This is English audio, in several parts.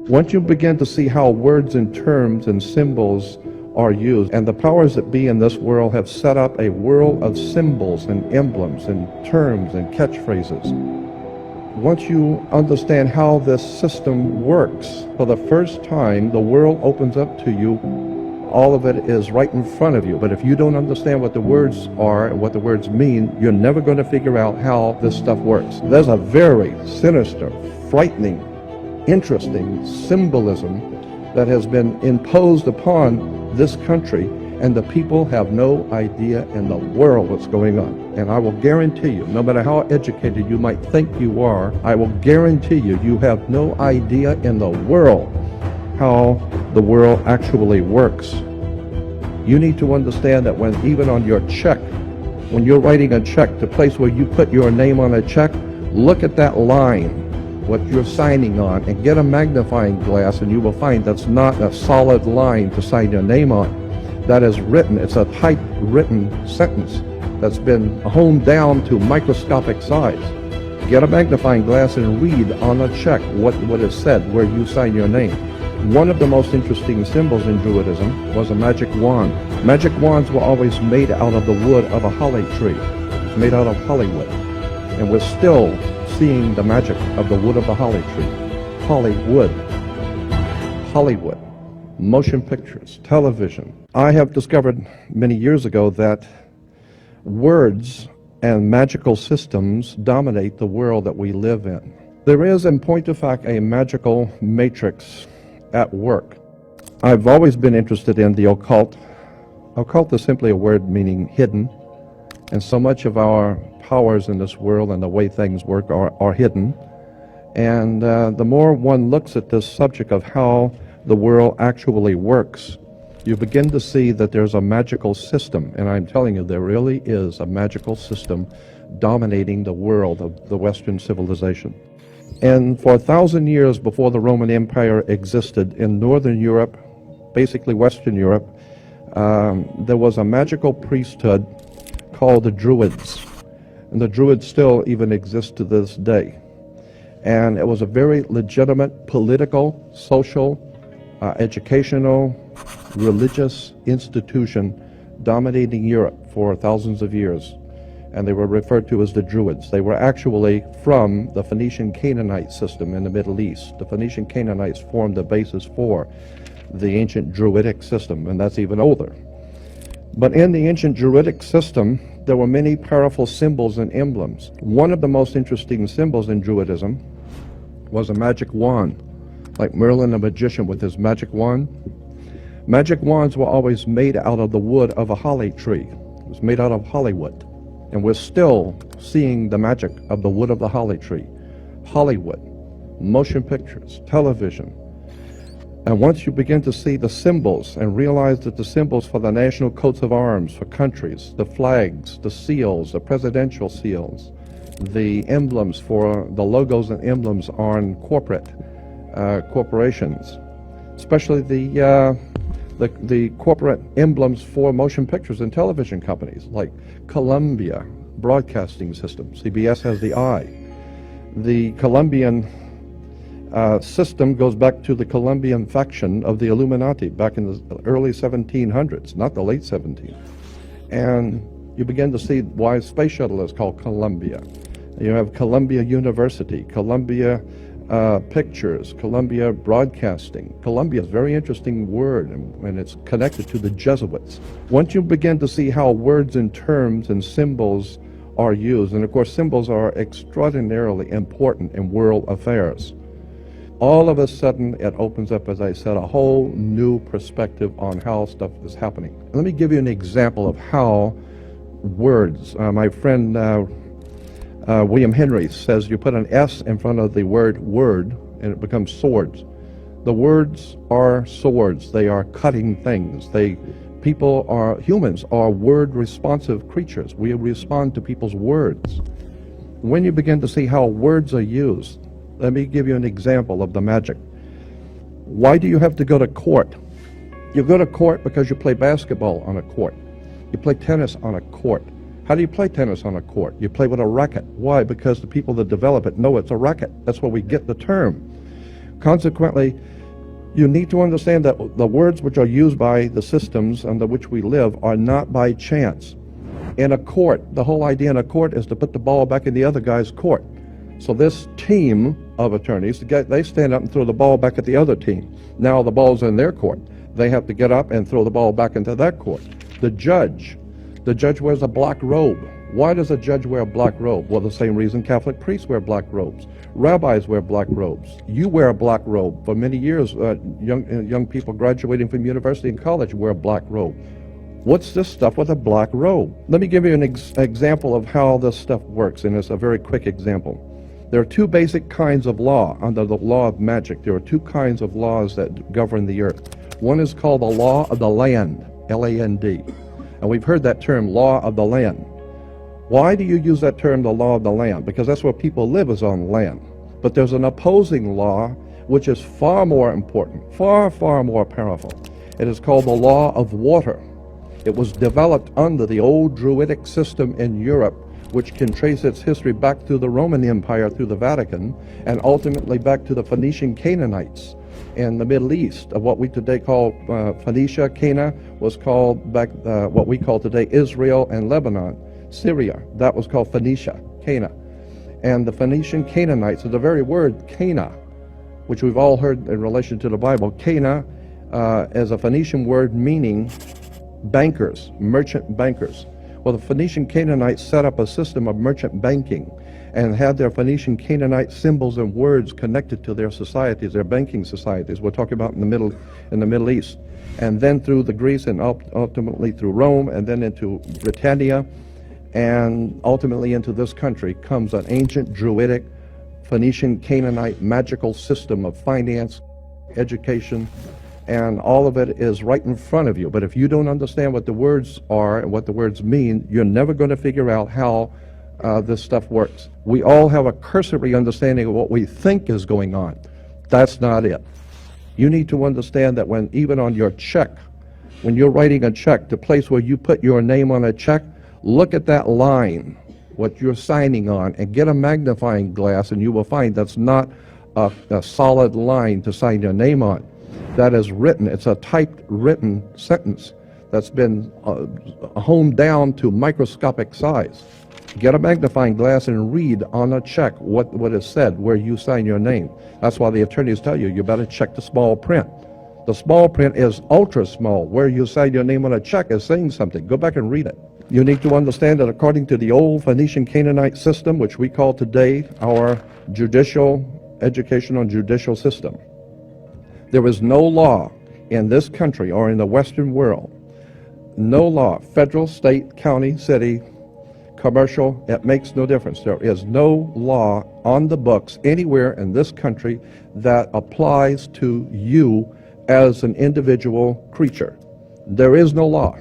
Once you begin to see how words and terms and symbols are used, and the powers that be in this world have set up a world of symbols and emblems and terms and catchphrases. Once you understand how this system works, for the first time, the world opens up to you. All of it is right in front of you. But if you don't understand what the words are and what the words mean, you're never going to figure out how this stuff works. There's a very sinister, frightening, interesting symbolism that has been imposed upon this country, and the people have no idea in the world what's going on. And I will guarantee you, no matter how educated you might think you are, I will guarantee you, you have no idea in the world how the world actually works. You need to understand that when even on your check, when you're writing a check, the place where you put your name on a check, look at that line, what you're signing on, and get a magnifying glass, and you will find that's not a solid line to sign your name on. That is written, it's a typewritten sentence that's been honed down to microscopic size. Get a magnifying glass and read on a check what is said where you sign your name. One of the most interesting symbols in Druidism was a magic wand. Magic wands were always made out of the wood of a holly tree. It's made out of hollywood. And we're still seeing the magic of the wood of the holly tree. Hollywood. Hollywood. Motion pictures, television. I have discovered many years ago that words and magical systems dominate the world that we live in. There is, in point of fact, a magical matrix at work. I've always been interested in the occult. Occult is simply a word meaning hidden, and so much of our powers in this world and the way things work are hidden. And the more one looks at this subject of how the world actually works, you begin to see that there's a magical system, and I'm telling you, there really is a magical system dominating the world of the Western civilization. And for 1,000 years before the Roman Empire existed in Northern Europe, basically Western Europe, there was a magical priesthood called the Druids. And the Druids still even exist to this day. And it was a very legitimate political, social, educational, religious institution dominating Europe for thousands of years. And they were referred to as the Druids. They were actually from the Phoenician Canaanite system in the Middle East. The Phoenician Canaanites formed the basis for the ancient Druidic system, and that's even older. But in the ancient Druidic system, there were many powerful symbols and emblems. One of the most interesting symbols in Druidism was a magic wand, like Merlin the magician with his magic wand. Magic wands were always made out of the wood of a holly tree. It was made out of Hollywood. And we're still seeing the magic of the wood of the holly tree. Hollywood, motion pictures, television. And once you begin to see the symbols and realize that the symbols for the national coats of arms for countries, the flags, the seals, the presidential seals, the emblems for the logos and emblems on corporations, especially the corporate emblems for motion pictures and television companies like Columbia Broadcasting System. CBS has the eye. The Columbian system goes back to the Columbian faction of the Illuminati back in the early 1700s, not the late 1700s. And you begin to see why space shuttle is called Columbia. You have Columbia University, Columbia Pictures, Columbia Broadcasting. Columbia is a very interesting word, and it's connected to the Jesuits. Once you begin to see how words and terms and symbols are used, and of course symbols are extraordinarily important in world affairs, all of a sudden it opens up, as I said, a whole new perspective on how stuff is happening. Let me give you an example of how words, my friend William Henry says you put an S in front of the word word and it becomes swords. The words are swords. They are cutting things. Humans are word responsive creatures. We respond to people's words. When you begin to see how words are used, let me give you an example of the magic. Why do you have to go to court? You go to court because you play basketball on a court. You play tennis on a court. How do you play tennis on a court? You play with a racket. Why? Because the people that develop it know it's a racket. That's where we get the term. Consequently, you need to understand that the words which are used by the systems under which we live are not by chance. In a court, the whole idea in a court is to put the ball back in the other guy's court. So this team of attorneys, they stand up and throw the ball back at the other team. Now the ball's in their court. They have to get up and throw the ball back into that court. The judge wears a black robe. Why does a judge wear a black robe? Well, the same reason Catholic priests wear black robes. Rabbis wear black robes. You wear a black robe. For many years, young people graduating from university and college wear a black robe. What's this stuff with a black robe? Let me give you an example of how this stuff works, and it's a very quick example. There are two basic kinds of law under the law of magic. There are two kinds of laws that govern the earth. One is called the law of the land, L-A-N-D. And we've heard that term, law of the land. Why do you use that term, the law of the land? Because that's where people live, is on land. But there's an opposing law which is far more important, far, far more powerful. It is called the law of water. It was developed under the old Druidic system in Europe, which can trace its history back through the Roman Empire, through the Vatican, and ultimately back to the Phoenician Canaanites in the Middle East. Of what we today call Phoenicia, Cana was called back what we call today Israel and Lebanon. Syria, that was called Phoenicia, Cana. And the Phoenician Canaanites, so the very word Cana, which we've all heard in relation to the Bible, Cana is a Phoenician word meaning bankers, merchant bankers. Well, the Phoenician Canaanites set up a system of merchant banking and had their Phoenician Canaanite symbols and words connected to their societies, their banking societies. We're talking about in the Middle East. And then through the Greece and ultimately through Rome and then into Britannia and ultimately into this country comes an ancient Druidic Phoenician Canaanite magical system of finance, education, and all of it is right in front of you. But if you don't understand what the words are and what the words mean, you're never going to figure out how this stuff works. We all have a cursory understanding of what we think is going on. That's not it. You need to understand that when even on your check, when you're writing a check, the place where you put your name on a check, look at that line, what you're signing on, and get a magnifying glass, and you will find that's not a solid line to sign your name on. That is written. It's a typed written sentence that's been honed down to microscopic size. Get a magnifying glass and read on a check what is said where you sign your name. That's why the attorneys tell you better check the small print. The small print is ultra small. Where you sign your name on a check is saying something. Go back and read it. You need to understand that according to the old Phoenician Canaanite system, which we call today our educational judicial system, there is no law in this country or in the Western world, no law, federal, state, county, city, commercial, it makes no difference. There is no law on the books anywhere in this country that applies to you as an individual creature. There is no law,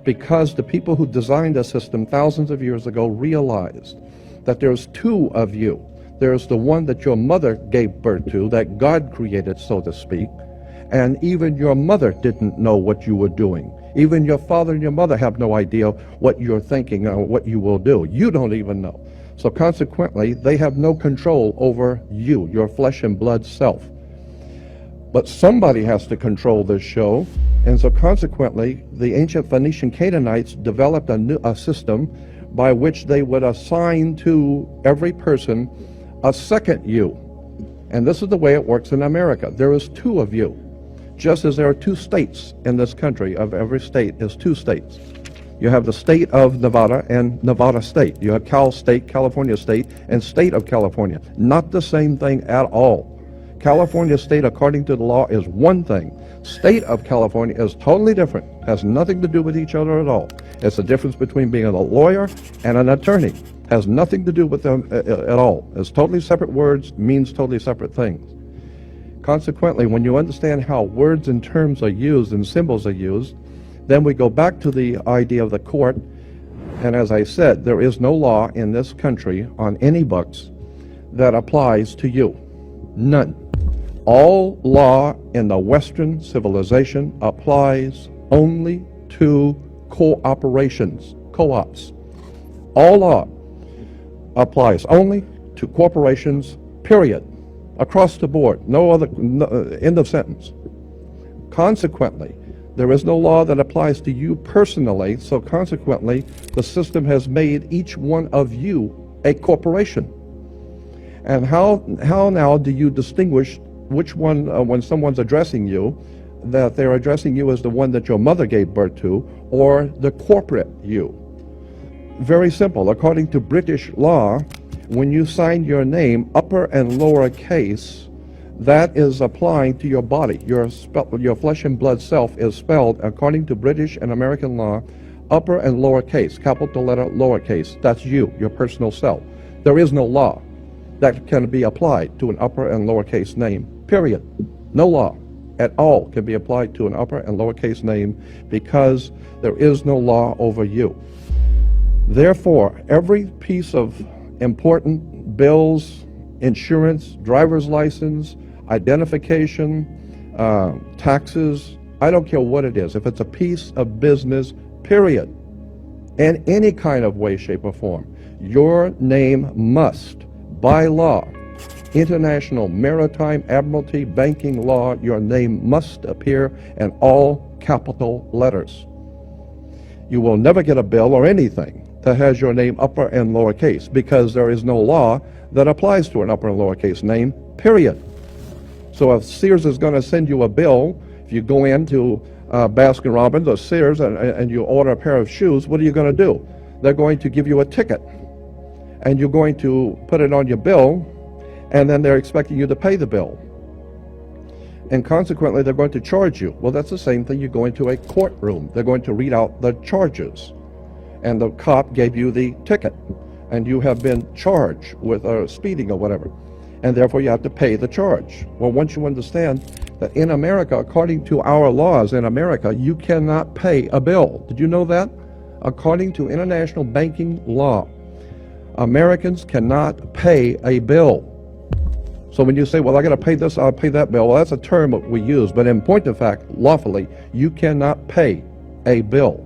because the people who designed the system thousands of years ago realized that there's two of you. There's the one that your mother gave birth to, that God created, so to speak, and even your mother didn't know what you were doing. Even your father and your mother have no idea what you're thinking or what you will do. You don't even know. So consequently, they have no control over you, your flesh and blood self. But somebody has to control this show, and so consequently, the ancient Phoenician Canaanites developed a system by which they would assign to every person a second you. And this is the way it works in America. There is two of you. Just as there are two states in this country, of every state is two states. You have the state of Nevada and Nevada State. You have Cal State, California State, and State of California. Not the same thing at all. California State, according to the law, is one thing. State of California is totally different. Has nothing to do with each other at all. It's the difference between being a lawyer and an attorney. Has nothing to do with them at all. It's totally separate words, means totally separate things. Consequently, when you understand how words and terms are used and symbols are used, then we go back to the idea of the court. And as I said, there is no law in this country on any books that applies to you. None. All law in the Western civilization applies only to cooperations, co-ops. All law applies only to corporations, period. across the board. No other, end of sentence. Consequently, there is no law that applies to you personally, so consequently, the system has made each one of you a corporation. And how now do you distinguish which one, when someone's addressing you, that they're addressing you as the one that your mother gave birth to, or the corporate you? Very simple. According to British law, when you sign your name, upper and lower case, that is applying to your body. Your flesh and blood self is spelled, according to British and American law, upper and lower case, capital letter, lower case. That's you, your personal self. There is no law that can be applied to an upper and lower case name, period. No law at all can be applied to an upper and lower case name because there is no law over you. Therefore, every piece of important bills, insurance, driver's license, identification, taxes, I don't care what it is. If it's a piece of business, period, in any kind of way, shape, or form, your name must, by law, international maritime admiralty banking law, your name must appear in all capital letters. You will never get a bill or anything that has your name upper and lower case because there is no law that applies to an upper and lower case name, period. So if Sears is going to send you a bill, if you go into Baskin Robbins or Sears and you order a pair of shoes, what are you going to do? They're going to give you a ticket, and you're going to put it on your bill, and then they're expecting you to pay the bill. And consequently, they're going to charge you. Well, that's the same thing. You go into a courtroom. They're going to read out the charges. And the cop gave you the ticket, and you have been charged with speeding or whatever. And therefore, you have to pay the charge. Well, once you understand that in America, according to our laws in America, you cannot pay a bill. Did you know that? According to international banking law, Americans cannot pay a bill. So when you say, well, I got to pay this, I'll pay that bill, well, that's a term that we use. But in point of fact, lawfully, you cannot pay a bill.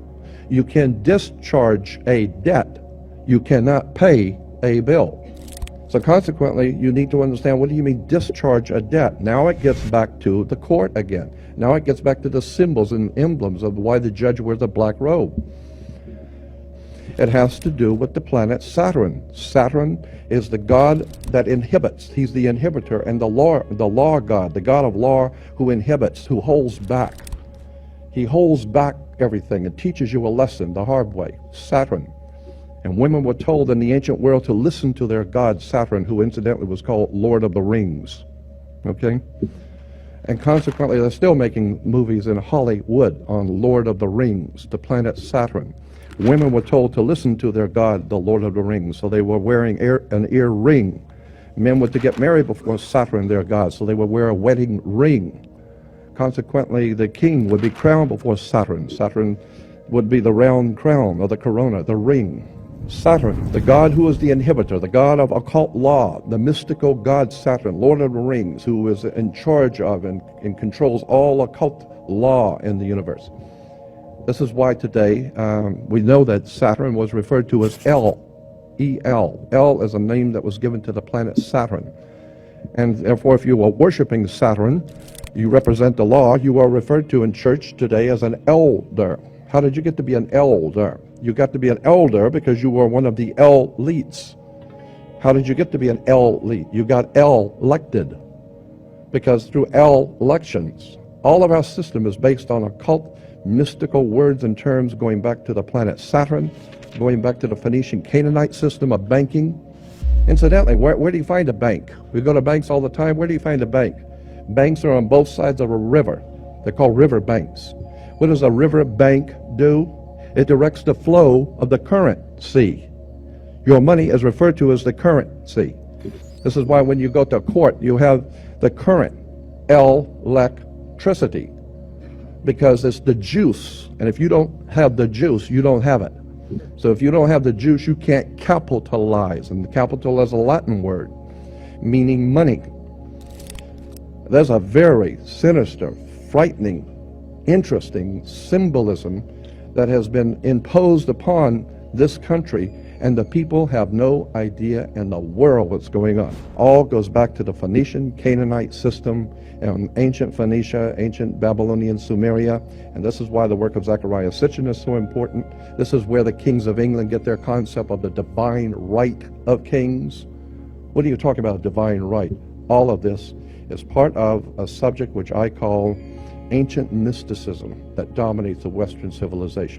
You can discharge a debt. You cannot pay a bill. So consequently, you need to understand, what do you mean discharge a debt? Now it gets back to the court again. Now it gets back to the symbols and emblems of why the judge wears a black robe. It has to do with the planet Saturn. Saturn is the god that inhibits. He's the inhibitor and the law god, the god of law who inhibits, who holds back. He holds back everything and teaches you a lesson the hard way. Saturn. And women were told in the ancient world to listen to their god Saturn, who incidentally was called Lord of the Rings. Okay? And consequently, they're still making movies in Hollywood on Lord of the Rings, the planet Saturn. Women were told to listen to their god, the Lord of the Rings, so they were wearing an ear ring. Men were to get married before Saturn, their god, so they would wear a wedding ring. Consequently, the king would be crowned before Saturn. Saturn would be the round crown, or the corona, the ring. Saturn, the god who is the inhibitor, the god of occult law, the mystical god Saturn, Lord of the Rings, who is in charge of and controls all occult law in the universe. This is why today we know that Saturn was referred to as El. E-L. El is a name that was given to the planet Saturn. And therefore, if you are worshiping Saturn, you represent the law, you are referred to in church today as an elder. How did you get to be an elder? You got to be an elder because you were one of the elites. How did you get to be an elite? You got elected. Because through elections, all of our system is based on occult, mystical words and terms going back to the planet Saturn, going back to the Phoenician Canaanite system of banking. Incidentally, where do you find a bank? We go to banks all the time. Where do you find a bank? Banks are on both sides of a river. They're called river banks. What does a river bank do? It directs the flow of the currency. Your money is referred to as the currency. This is why when you go to court, you have the current, electricity, because it's the juice. And if you don't have the juice, you don't have it. So if you don't have the juice, you can't capitalize. And capital is a Latin word, meaning money. There's a very sinister, frightening, interesting symbolism that has been imposed upon this country And the people have no idea in the world what's going on. All goes back to the Phoenician Canaanite system and ancient Phoenicia, ancient Babylonian Sumeria. And this is why the work of Zecharia Sitchin is so important. This is where the kings of England get their concept of the divine right of kings. What are you talking about, divine right? All of this is part of a subject which I call ancient mysticism that dominates the Western civilization.